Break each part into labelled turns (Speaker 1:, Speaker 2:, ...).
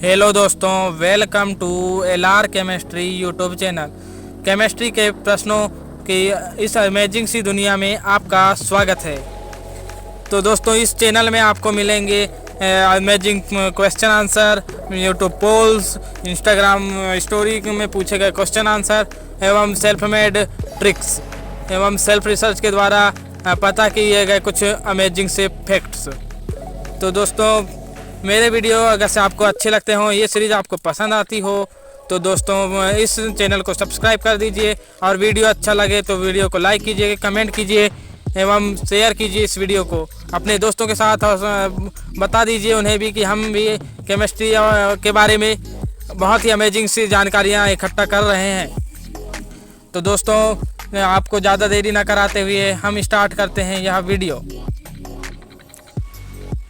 Speaker 1: Hello दोस्तों, welcome to LR chemistry YouTube channel. Chemistry के प्रश्नों की इस अमेजिंग सी दुनिया में आपका स्वागत है। तो दोस्तों, इस चैनल में आपको मिलेंगे amazing question answer, YouTube polls, Instagram story में पूछे गए क्वेश्चन आंसर एवं सेल्फ मेड ट्रिक्स एवं सेल्फ रिसर्च के द्वारा पता किए गए कुछ अमेजिंग से फैक्ट्स। तो दोस्तों, मेरे वीडियो अगर से आपको अच्छे लगते हों, ये सीरीज़ आपको पसंद आती हो, तो दोस्तों इस चैनल को सब्सक्राइब कर दीजिए और वीडियो अच्छा लगे तो वीडियो को लाइक कीजिए, कमेंट कीजिए एवं शेयर कीजिए इस वीडियो को अपने दोस्तों के साथ और बता दीजिए उन्हें भी कि हम भी केमिस्ट्री के बारे में बहुत ही अमेजिंग सी जानकारियाँ इकट्ठा कर रहे हैं। तो दोस्तों, आपको ज़्यादा देरी ना कराते हुए हम स्टार्ट करते हैं यह वीडियो।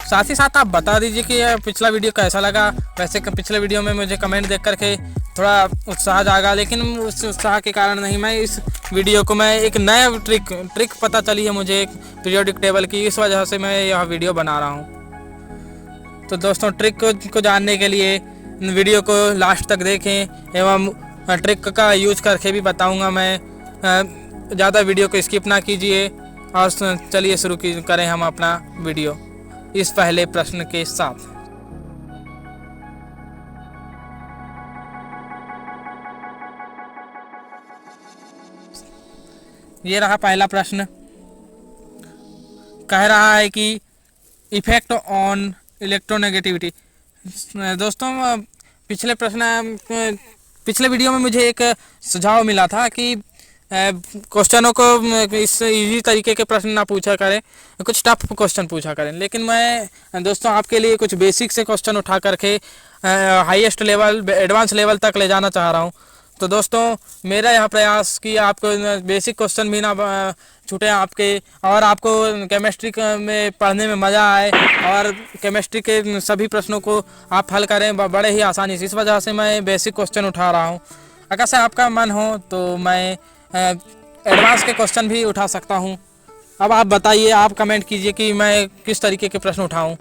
Speaker 1: साथ ही साथ आप बता दीजिए कि यह पिछला वीडियो कैसा लगा। वैसे पिछले वीडियो में मुझे कमेंट देख करके थोड़ा उत्साह जागा, लेकिन उस उत्साह के कारण नहीं, मैं इस वीडियो को एक नया ट्रिक पता चली है मुझे एक पीरियोडिक टेबल की, इस वजह से मैं यह वीडियो बना रहा हूँ। तो दोस्तों, ट्रिक को जानने के लिए वीडियो को लास्ट तक देखें एवं ट्रिक का यूज करके भी बताऊँगा मैं। ज़्यादा वीडियो को स्किप ना कीजिए और चलिए शुरू करें हम अपना वीडियो इस पहले प्रश्न के साथ। ये रहा पहला प्रश्न। कह रहा है कि इफेक्ट ऑन इलेक्ट्रोनेगेटिविटी। दोस्तों, पिछले वीडियो में मुझे एक सुझाव मिला था कि क्वेश्चनों को इस इजी तरीके के प्रश्न ना पूछा करें, कुछ टफ क्वेश्चन पूछा करें। लेकिन मैं दोस्तों आपके लिए कुछ बेसिक से क्वेश्चन उठा करके हाईएस्ट लेवल, एडवांस लेवल तक ले जाना चाह रहा हूं। तो दोस्तों, मेरा यह प्रयास कि आपको बेसिक क्वेश्चन भी ना छूटे आपके, और आपको केमिस्ट्री में पढ़ने में मज़ा आए और केमिस्ट्री के सभी प्रश्नों को आप हल करें बड़े ही आसानी से। इस वजह से मैं बेसिक क्वेश्चन उठा रहा हूँ। अगर से आपका मन हो तो मैं एडवांस के क्वेश्चन भी उठा सकता हूं। अब आप बताइए, आप कमेंट कीजिए कि मैं किस तरीके के प्रश्न उठाऊं।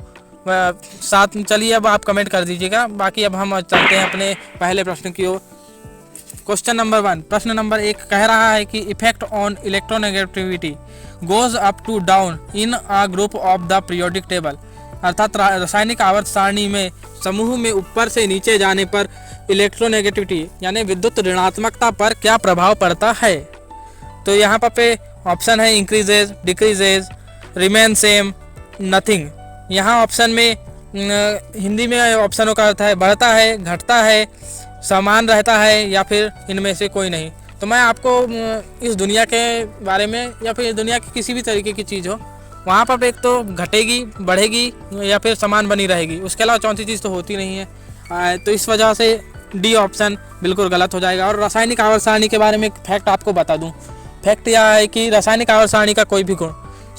Speaker 1: साथ चलिए अब आप कमेंट कर दीजिएगा। बाकी अब हम चलते हैं अपने पहले प्रश्न की ओर। क्वेश्चन नंबर 1, प्रश्न नंबर 1 कह रहा है कि effect on electronegativity goes up to down in a group of the periodic table. अर्थात रासायनिक आवर्त सारणी में समूह में ऊपर से नीचे जाने पर इलेक्ट्रोनेगेटिविटी यानी विद्युत ऋणात्मकता पर क्या प्रभाव पड़ता है। तो यहाँ पर पे ऑप्शन है increases, decreases, remain same, nothing. यहाँ ऑप्शन में हिंदी में ऑप्शनों का अर्थ है बढ़ता है, घटता है, समान रहता है या फिर इनमें से कोई नहीं। तो मैं आपको इस दुनिया के बारे में या फिर दुनिया की किसी भी तरीके की चीज़ हो, वहाँ पर एक तो घटेगी, बढ़ेगी या फिर समान बनी रहेगी, उसके अलावा चौथी चीज़ तो होती नहीं है। तो इस वजह से डी ऑप्शन बिल्कुल गलत हो जाएगा। और रासायनिक आवर्त सारणी के बारे में एक फैक्ट आपको बता दूं। फैक्ट यह है कि रासायनिक आवर्त सारणी का कोई भी गुण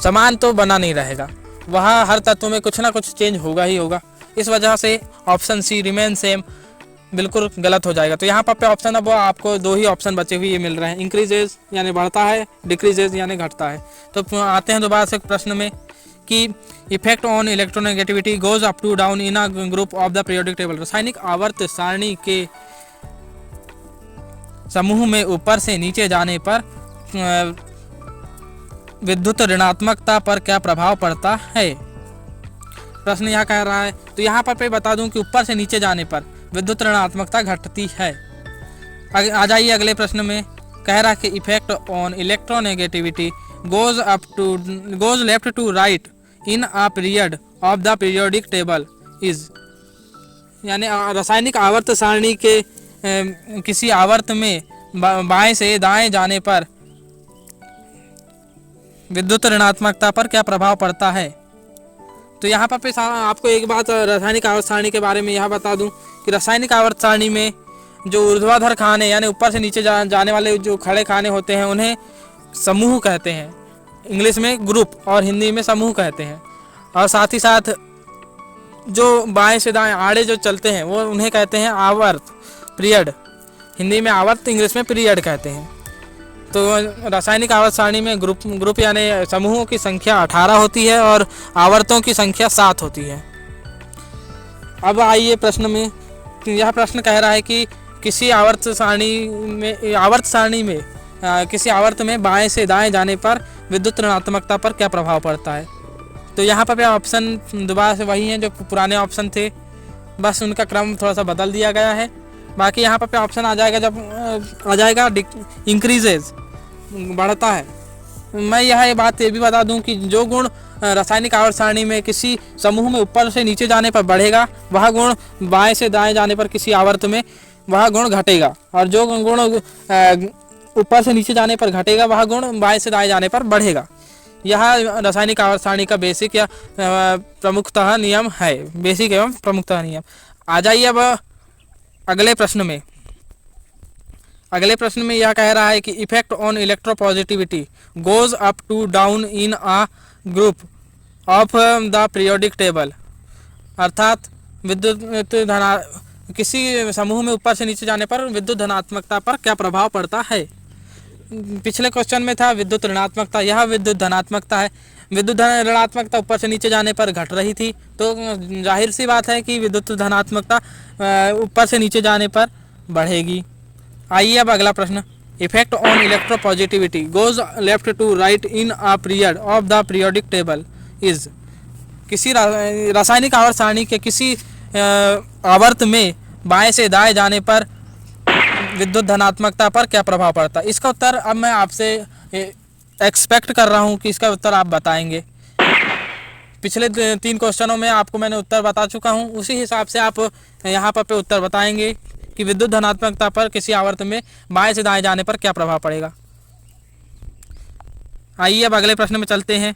Speaker 1: समान तो बना नहीं रहेगा, वहाँ हर तत्व में कुछ ना कुछ चेंज होगा ही होगा। इस वजह से ऑप्शन सी रिमेन सेम बिल्कुल गलत हो जाएगा। तो यहाँ पर ऑप्शन अब आपको दो ही ऑप्शन बचे हुए मिल रहे हैं, इंक्रीजेज यानी बढ़ता है, डिक्रीजेज यानी घटता है। तो आते हैं दोबारा से प्रश्न में कि effect on electronegativity goes up to down in a group of the periodic table. रासायनिक आवर्त सारणी के समूह में ऊपर से नीचे जाने पर विद्युत ऋणात्मकता पर क्या प्रभाव पड़ता है। प्रश्न यहाँ कह रहा है, तो यहाँ पर बता दूं कि ऊपर से नीचे जाने पर विद्युत ऋणात्मकता घटती है। आ जाइए अगले प्रश्न में। कह रहा है कि effect on electronegativity goes left to right in a period of the periodic table is. यानी रासायनिक आवर्त सारणी के किसी आवर्त में बाएं से दाएं जाने पर विद्युत ऋणात्मकता पर क्या प्रभाव पड़ता है। तो यहाँ पर आपको एक बात रासायनिक आवर्त सारणी के बारे में यह बता दूं कि रासायनिक आवर्त सारणी में जो ऊर्ध्वाधर खाने यानी ऊपर से नीचे जाने वाले जो खड़े खाने होते हैं उन्हें समूह कहते हैं, इंग्लिश में ग्रुप और हिंदी में समूह कहते हैं। और साथ ही साथ जो बाएं से दाएं आड़े जो चलते हैं वो उन्हें कहते हैं आवर्त, पीरियड। हिंदी में आवर्त, इंग्लिश में पीरियड कहते हैं। तो रासायनिक आवर्त सारणी में ग्रुप यानी समूहों की संख्या 18 होती है और आवर्तों की संख्या 7 होती है। अब आइए प्रश्न में यह प्रश्न कह रहा है कि किसी आवर्त सारणी में किसी आवर्त में बाएं से दाएं जाने पर विद्युत ऋणात्मकता पर क्या प्रभाव पड़ता है। तो यहाँ पर ऑप्शन दोबारा से वही हैं जो पुराने ऑप्शन थे, बस उनका क्रम थोड़ा सा बदल दिया गया है। बाकी यहाँ पर ऑप्शन आ जाएगा, जब आ जाएगा इंक्रीजेज, बढ़ता है। मैं ये बात ये भी बता दूं कि जो गुण रासायनिक आवर्त सारणी में किसी समूह में ऊपर से नीचे जाने पर बढ़ेगा, वह गुण बाएं से दाएं जाने पर किसी आवर्त में वह गुण घटेगा, और जो गुण ऊपर से नीचे जाने पर घटेगा, वह गुण बाएं से दाएं जाने पर बढ़ेगा। यह रासायनिक आवर्त सारणी का बेसिक या प्रमुखतः नियम है, बेसिक एवं प्रमुखतः नियम। आ जाइए अब अगले प्रश्न में। अगले प्रश्न में यह कह रहा है कि effect on electropositivity goes up to down in a group of the periodic table, अर्थात किसी समूह में ऊपर से नीचे जाने पर विद्युत धनात्मकता पर क्या प्रभाव पड़ता है। पिछले क्वेश्चन में था विद्युत ऋणात्मकता, यह विद्युत धनात्मकता है। विद्युत ऋणात्मकता ऊपर से नीचे जाने पर घट रही थी, तो जाहिर सी बात है कि विद्युत धनात्मकता ऊपर से नीचे जाने पर बढ़ेगी। आइए अब अगला प्रश्न। Effect on electropositivity goes left to right in a period of the periodic table is, किसी रासायनिक आवर्त सारणी के किसी आवर्त में बाएं से दाएं जाने पर विद्युत धनात्मकता पर क्या प्रभाव पड़ता है। इसका उत्तर अब मैं आपसे एक्सपेक्ट कर रहा हूं कि इसका उत्तर आप बताएंगे। पिछले 3 क्वेश्चनों में आपको मैंने उत्तर बता चुका हूं, उसी हिसाब से आप यहाँ पर उत्तर बताएंगे कि विद्युत धनात्मकता पर किसी आवर्त में बाएं से दाएं जाने पर क्या प्रभाव पड़ेगा। आइए अब अगले प्रश्न में चलते हैं।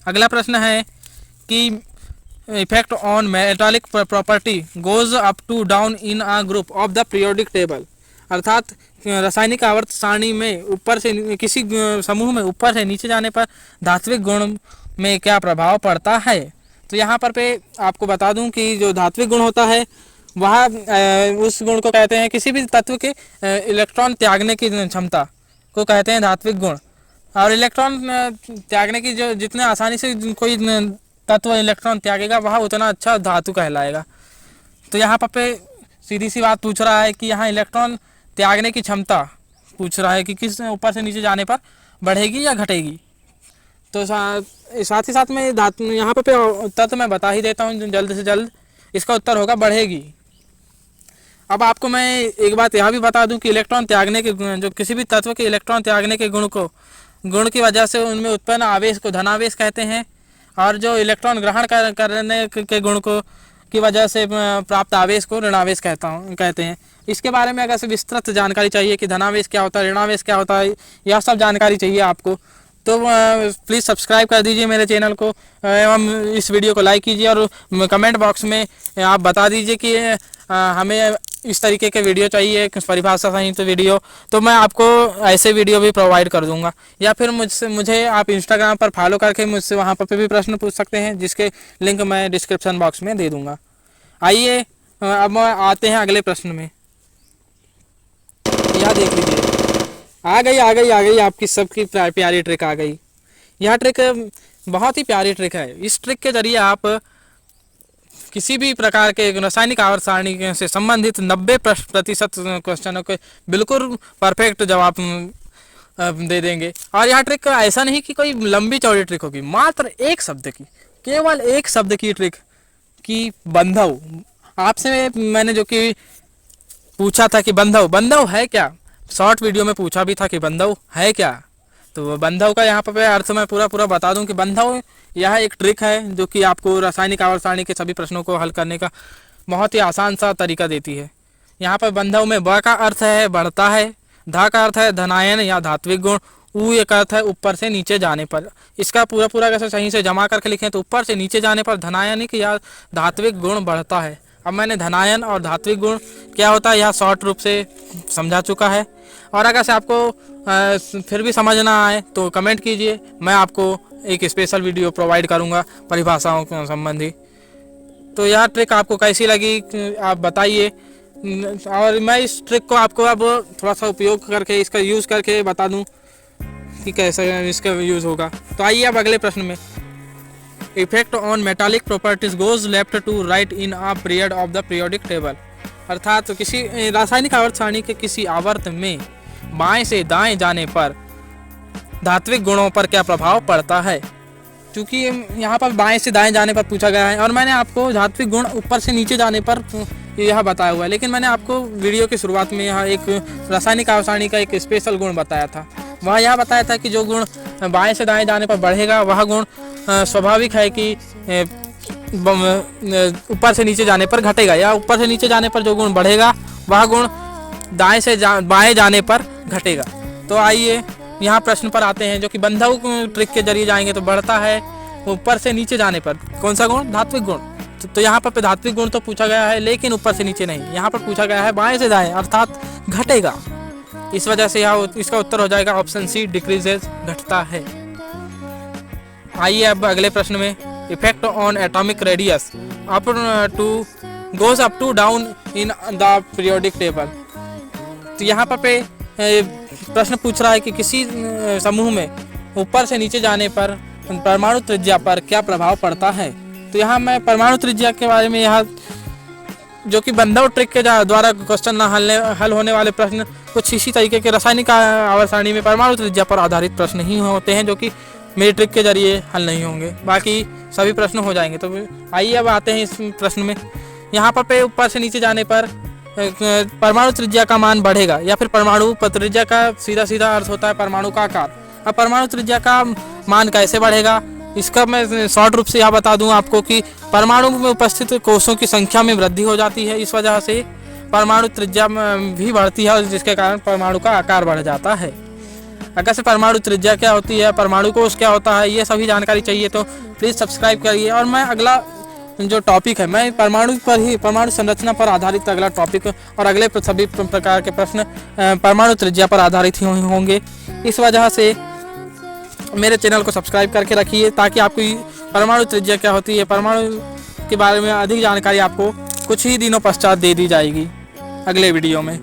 Speaker 1: अगला प्रश्न है कि effect on metallic property goes up to down in a group of the periodic table, अर्थात रासायनिक आवर्त सारणी में ऊपर से किसी समूह में ऊपर से नीचे जाने पर धात्विक गुण में क्या प्रभाव पड़ता है। तो यहाँ पर पे आपको बता दूं कि जो धात्विक गुण होता है वह उस गुण को कहते हैं, किसी भी तत्व के इलेक्ट्रॉन त्यागने की क्षमता को कहते हैं धात्विक गुण। और इलेक्ट्रॉन त्यागने की जो जितने आसानी से कोई तत्व इलेक्ट्रॉन त्यागेगा वह उतना अच्छा धातु कहलाएगा। तो यहाँ पर सीधी सी बात पूछ रहा है कि यहाँ इलेक्ट्रॉन त्यागने की क्षमता पूछ रहा है कि किस ऊपर से नीचे जाने पर बढ़ेगी या घटेगी। तो साथ ही साथ में धातु यहाँ पर उत्तर तो मैं बता ही देता हूँ जल्द से जल्द, इसका उत्तर होगा बढ़ेगी। अब आपको मैं एक बात यह भी बता दूं कि इलेक्ट्रॉन त्यागने के जो किसी भी तत्व के इलेक्ट्रॉन त्यागने के गुण की वजह से उनमें उत्पन्न आवेश को धनावेश कहते हैं, और जो इलेक्ट्रॉन ग्रहण करने के गुण को की वजह से प्राप्त आवेश को ऋणावेश कहते हैं। इसके बारे में अगर से विस्तृत जानकारी चाहिए कि धनावेश क्या होता है, ऋणावेश क्या होता है, यह सब जानकारी चाहिए आपको, तो प्लीज़ सब्सक्राइब कर दीजिए मेरे चैनल को एवं इस वीडियो को लाइक कीजिए, और कमेंट बॉक्स में आप बता दीजिए कि हमें इस तरीके के वीडियो चाहिए, परिभाषा सहित वीडियो, तो मैं आपको ऐसे वीडियो भी प्रोवाइड कर दूंगा। या फिर मुझे आप इंस्टाग्राम पर फॉलो करके मुझसे वहाँ पर भी प्रश्न पूछ सकते हैं, जिसके लिंक मैं डिस्क्रिप्शन बॉक्स में दे दूंगा। आइए अब आते हैं अगले प्रश्न में। यह देख लीजिए, आ गई आपकी सबकी प्यारी ट्रिक आ गई। यह ट्रिक बहुत ही प्यारी ट्रिक है। इस ट्रिक के जरिए आप किसी भी प्रकार के रासायनिक आवर्त सारणी से संबंधित 90% क्वेश्चनों के बिल्कुल परफेक्ट जवाब दे देंगे। और यह ट्रिक ऐसा नहीं कि कोई लंबी चौड़ी ट्रिक होगी, मात्र एक शब्द की, केवल एक शब्द की ट्रिक की बंधव। आपसे मैंने जो कि पूछा था कि बंधव है क्या, शॉर्ट वीडियो में पूछा भी था कि बंधव है क्या, तो बंधव का यहाँ पर अर्थ मैं पूरा बता दूं कि बंधव यह एक ट्रिक है जो कि आपको रासायनिक आवर्त सारणी के सभी प्रश्नों को हल करने का बहुत ही आसान सा तरीका देती है। यहाँ पर बंधव में ब का अर्थ है बढ़ता है, धा का अर्थ है धनायन या धात्विक गुण, ऊ एक अर्थ है ऊपर से नीचे जाने पर। इसका पूरा कैसे सही से जमा करके लिखें तो ऊपर से नीचे जाने पर धनायनिक या धात्विक गुण बढ़ता है। अब मैंने धनायन और धात्विक गुण क्या होता है यह शॉर्ट रूप से समझा चुका है, और अगर से आपको फिर भी समझ ना आए तो कमेंट कीजिए, मैं आपको एक स्पेशल वीडियो प्रोवाइड करूंगा परिभाषाओं के संबंधी। तो यह ट्रिक आपको कैसी लगी आप बताइए, और मैं इस ट्रिक को आपको अब थोड़ा सा उपयोग करके इसका यूज़ करके बता दूं कि कैसे इसका यूज़ होगा। तो आइए अब अगले प्रश्न में। Effect on metallic properties goes left to right in a period of the periodic table, अर्थात किसी रासायनिक आवर्त सारणी के किसी आवर्त में बाएं से दाएं जाने पर धात्विक गुणों पर क्या प्रभाव पड़ता है। क्योंकि यहाँ पर बाएं से दाएं जाने पर पूछा गया है और मैंने आपको धात्विक गुण ऊपर से नीचे जाने पर यह बताया हुआ है, लेकिन मैंने आपको वीडियो की शुरुआत में यहाँ एक रासायनिक आवर्त सारणी का एक स्पेशल गुण बताया था। वहाँ यह बताया था कि जो गुण बाएं से दाएं जाने पर बढ़ेगा वह गुण स्वाभाविक है कि ऊपर से नीचे जाने पर घटेगा, या ऊपर से नीचे जाने पर जो गुण बढ़ेगा वह गुण दाएं से बाएं जाने पर घटेगा। तो आइए यहाँ प्रश्न पर आते हैं, जो कि बंधक ट्रिक के जरिए जाएंगे तो बढ़ता है ऊपर से नीचे जाने पर। कौन सा गुण? धात्विक गुण। तो यहाँ पर धात्विक गुण तो पूछा गया है, लेकिन ऊपर से नीचे नहीं, यहाँ पर पूछा गया है बाएं से दाएं, अर्थात घटेगा। इस वजह से यहाँ इसका उत्तर हो जाएगा ऑप्शन सी, डिक्रीजेज, घटता है। आइए अब अगले प्रश्न में, effect on atomic radius up to goes up to down in the periodic table. तो यहाँ पर प्रश्न पूछ रहा है कि किसी समूह में ऊपर से नीचे जाने पर परमाणु त्रिज्या पर क्या प्रभाव पड़ता है। तो यहाँ मैं परमाणु त्रिज्या के बारे में, यहाँ जो कि बंधक ट्रिक के द्वारा क्वेश्चन न हल होने वाले प्रश्न कुछ इसी तरीके के रासायनिक आवर्त सारणी में परमाणु त्रिज्या पर आधारित प्रश्न ही होते हैं, जो कि मेरी ट्रिक के जरिए हल नहीं होंगे, बाकी सभी प्रश्न हो जाएंगे। तो आइए अब आते हैं इस प्रश्न में। यहाँ पर ऊपर से नीचे जाने पर परमाणु त्रिज्या का मान बढ़ेगा, या फिर परमाणु त्रिज्या का सीधा सीधा अर्थ होता है परमाणु का आकार। अब परमाणु त्रिज्या का मान कैसे बढ़ेगा, इसका मैं शॉर्ट रूप से यह बता दूं आपको कि परमाणु में उपस्थित कोषों की संख्या में वृद्धि हो जाती है, इस वजह से परमाणु त्रिज्या भी बढ़ती है, जिसके कारण परमाणु का आकार बढ़ जाता है। अगर से परमाणु त्रिज्या क्या होती है, परमाणु कोष क्या होता है, ये सभी जानकारी चाहिए तो प्लीज़ सब्सक्राइब करिए। और मैं अगला जो टॉपिक है, मैं परमाणु पर ही, परमाणु संरचना पर आधारित अगला टॉपिक और अगले सभी प्रकार के प्रश्न परमाणु त्रिज्या पर आधारित ही होंगे। इस वजह से मेरे चैनल को सब्सक्राइब करके रखिए, ताकि आपको परमाणु त्रिज्या क्या होती है, परमाणु के बारे में अधिक जानकारी आपको कुछ ही दिनों पश्चात दे दी जाएगी अगले वीडियो में।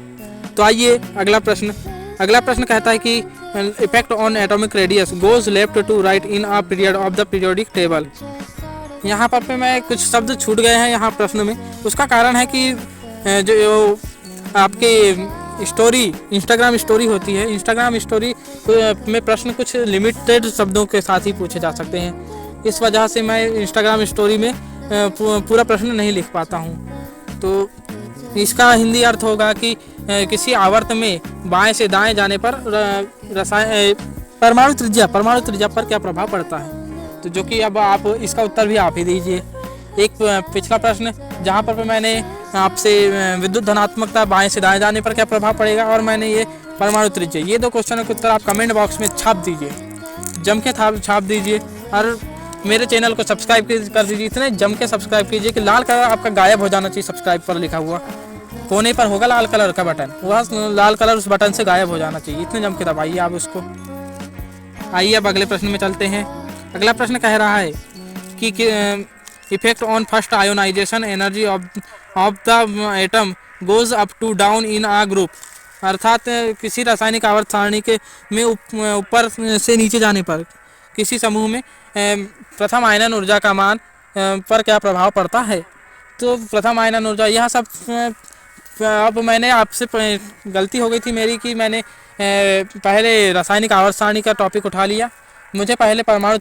Speaker 1: तो आइए अगला प्रश्न कहता है कि effect on atomic radius goes left to right in a period of the periodic table. यहाँ पर मैं कुछ शब्द छूट गए हैं यहाँ प्रश्न में। उसका कारण है कि जो आपके स्टोरी, इंस्टाग्राम स्टोरी होती है, इंस्टाग्राम स्टोरी में प्रश्न कुछ लिमिटेड शब्दों के साथ ही पूछे जा सकते हैं। इस वजह से मैं इंस्टाग्राम स्टोरी में पूरा प्रश्न नहीं लिख पाता हूँ। तो इसका हिंदी अर्थ होगा कि किसी आवर्त में बाएं से दाएं जाने पर परमाणु त्रिज्या पर क्या प्रभाव पड़ता है। तो जो कि अब आप इसका उत्तर भी आप ही दीजिए। एक पिछला प्रश्न जहाँ पर मैंने आपसे विद्युत धनात्मकता बाएं से दाएं जाने पर क्या प्रभाव पड़ेगा, और मैंने ये परमाणु त्रिज्या, ये दो क्वेश्चनों के उत्तर आप कमेंट बॉक्स में छाप दीजिए, जम के छाप दीजिए। और मेरे चैनल को सब्सक्राइब कर दीजिए, इतने जम के सब्सक्राइब कीजिए कि लाल कलर आपका गायब हो जाना चाहिए। सब्सक्राइब पर लिखा हुआ कोने पर होगा लाल कलर का बटन, वह लाल कलर उस बटन से गायब हो जाना चाहिए, इतने जम के दबाइए आप उसको। आइए अब अगले प्रश्न में चलते हैं। अगला प्रश्न कह रहा है कि effect on first ionisation energy of the atom goes up to down in a group. अर्थात किसी रासायनिक आवर्त सारणी के में ऊपर से नीचे जाने पर किसी समूह में प्रथम आयनन ऊर्जा का मान पर क्या प्रभाव पड़ता है। तो प्रथम आयनन ऊर्जा, यह सब अब मैंने आपसे गलती हो गई थी मेरी कि मैंने पहले रासायनिक आवर्त सारणी का टॉपिक उठा लिया। मुझे पहले परमाणु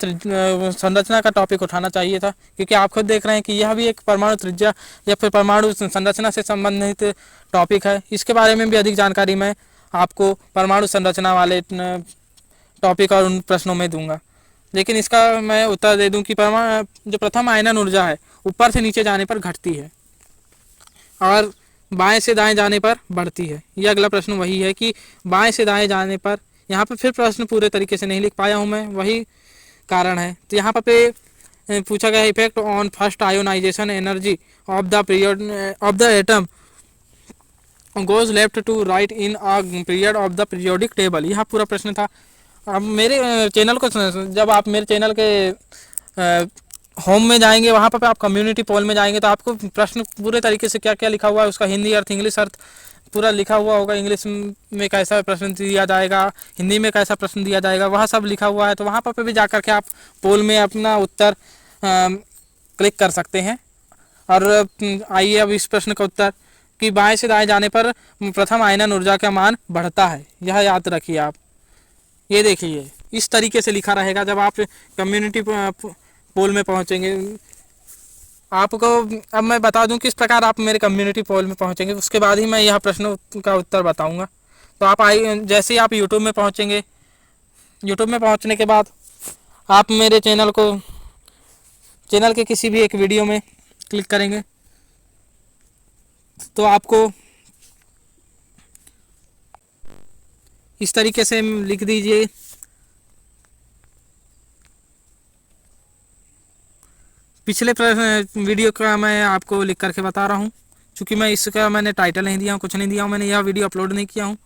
Speaker 1: संरचना का टॉपिक उठाना चाहिए था, क्योंकि आप खुद देख रहे हैं कि यह भी एक परमाणु त्रिज्या या फिर परमाणु संरचना से संबंधित टॉपिक है। इसके बारे में भी अधिक जानकारी मैं आपको परमाणु संरचना वाले टॉपिक और उन प्रश्नों में दूंगा। लेकिन इसका मैं उत्तर दे दूं कि जो प्रथम आयनन ऊर्जा है ऊपर से नीचे जाने पर घटती है और बाएं से दाएं जाने पर बढ़ती है। यह अगला प्रश्न वही है कि बाएं से दाएं जाने पर, यहाँ पर फिर प्रश्न पूरे तरीके से नहीं लिख पाया हूँ मैं, वही कारण है। तो यहाँ पर पूछा गया effect on first ionisation energy of the atom goes left to right in a period of the periodic table. यह पूरा प्रश्न था। अब मेरे चैनल को, जब आप मेरे चैनल के होम में जाएंगे, वहाँ पर आप कम्युनिटी पोल में जाएंगे तो आपको प्रश्न पूरे तरीके से क्या क्या लिखा हुआ है, उसका हिंदी अर्थ, इंग्लिश अर्थ पूरा लिखा हुआ होगा। इंग्लिश में कैसा प्रश्न दिया जाएगा, हिंदी में कैसा प्रश्न दिया जाएगा, वह सब लिखा हुआ है। तो वहाँ पर भी जाकर के आप पोल में अपना उत्तर क्लिक कर सकते हैं। और आइए अब इस प्रश्न का उत्तर, कि बाएं से दाएं जाने पर प्रथम आयनन ऊर्जा का मान बढ़ता है। यह याद रखिए आप। ये देखिए इस तरीके से लिखा रहेगा जब आप कम्युनिटी पोल में पहुंचेंगे। आपको अब मैं बता दूं किस प्रकार आप मेरे कम्युनिटी पोल में पहुंचेंगे, उसके बाद ही मैं यह प्रश्न का उत्तर बताऊंगा। तो आप जैसे ही आप यूट्यूब में पहुंचेंगे, यूट्यूब में पहुंचने के बाद आप मेरे चैनल के किसी भी एक वीडियो में क्लिक करेंगे तो आपको इस तरीके से लिख दीजिए पिछले वीडियो का मैं आपको लिख करके बता रहा हूँ, क्योंकि मैं इसका मैंने टाइटल नहीं दिया हूँ, कुछ नहीं दिया हूँ, मैंने यह वीडियो अपलोड नहीं किया हूँ,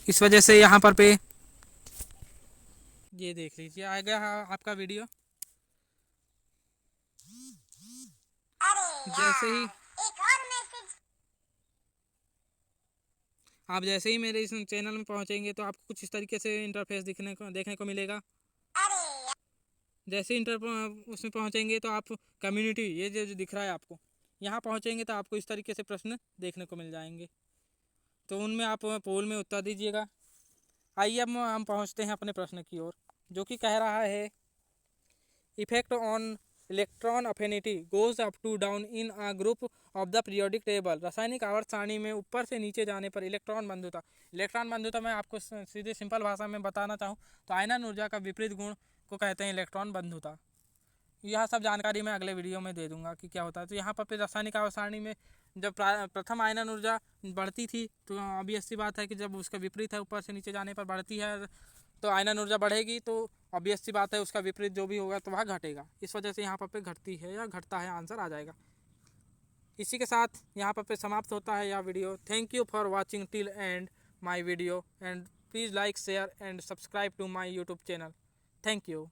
Speaker 1: इस वजह से यहाँ पर पे ये देख लीजिए आ गया आपका वीडियो। जैसे ही आप जैसे ही मेरे इस चैनल में पहुंचेंगे तो आपको कुछ इस तरीके से इंटरफेस देखने को मिलेगा। जैसे उसमें पहुंचेंगे तो आप कम्युनिटी ये जो दिख रहा है आपको, यहाँ पहुंचेंगे तो आपको इस तरीके से प्रश्न देखने को मिल जाएंगे। तो उनमें आप पोल में उत्तर दीजिएगा। आइए अब हम पहुंचते हैं अपने प्रश्न की ओर, जो कि कह रहा है effect on electron affinity goes up to down in a group of the periodic table. रासायनिक आवर्त सारणी में ऊपर से नीचे जाने पर इलेक्ट्रॉन बंधुता मैं आपको सीधे सिंपल भाषा में बताना चाहूँ तो आयनन ऊर्जा का विपरीत गुण को कहते हैं इलेक्ट्रॉन बंधुता। यह सब जानकारी मैं अगले वीडियो में दे दूंगा कि क्या होता है। तो यहाँ पर रासायनिक आवर्त सारणी में जब प्रथम आयनन ऊर्जा बढ़ती थी तो ऑब्वियस सी बात है कि जब उसका विपरीत है ऊपर से नीचे जाने पर बढ़ती है तो आयनन ऊर्जा बढ़ेगी, तो ऑब्वियस सी बात है उसका विपरीत जो भी होगा तो वह घटेगा। इस वजह से यहाँ पर घटती है या घटता है आंसर आ जाएगा। इसी के साथ यहाँ पर समाप्त होता है यह video. Thank you for watching till end my video and please like share and subscribe to my YouTube channel. Thank you.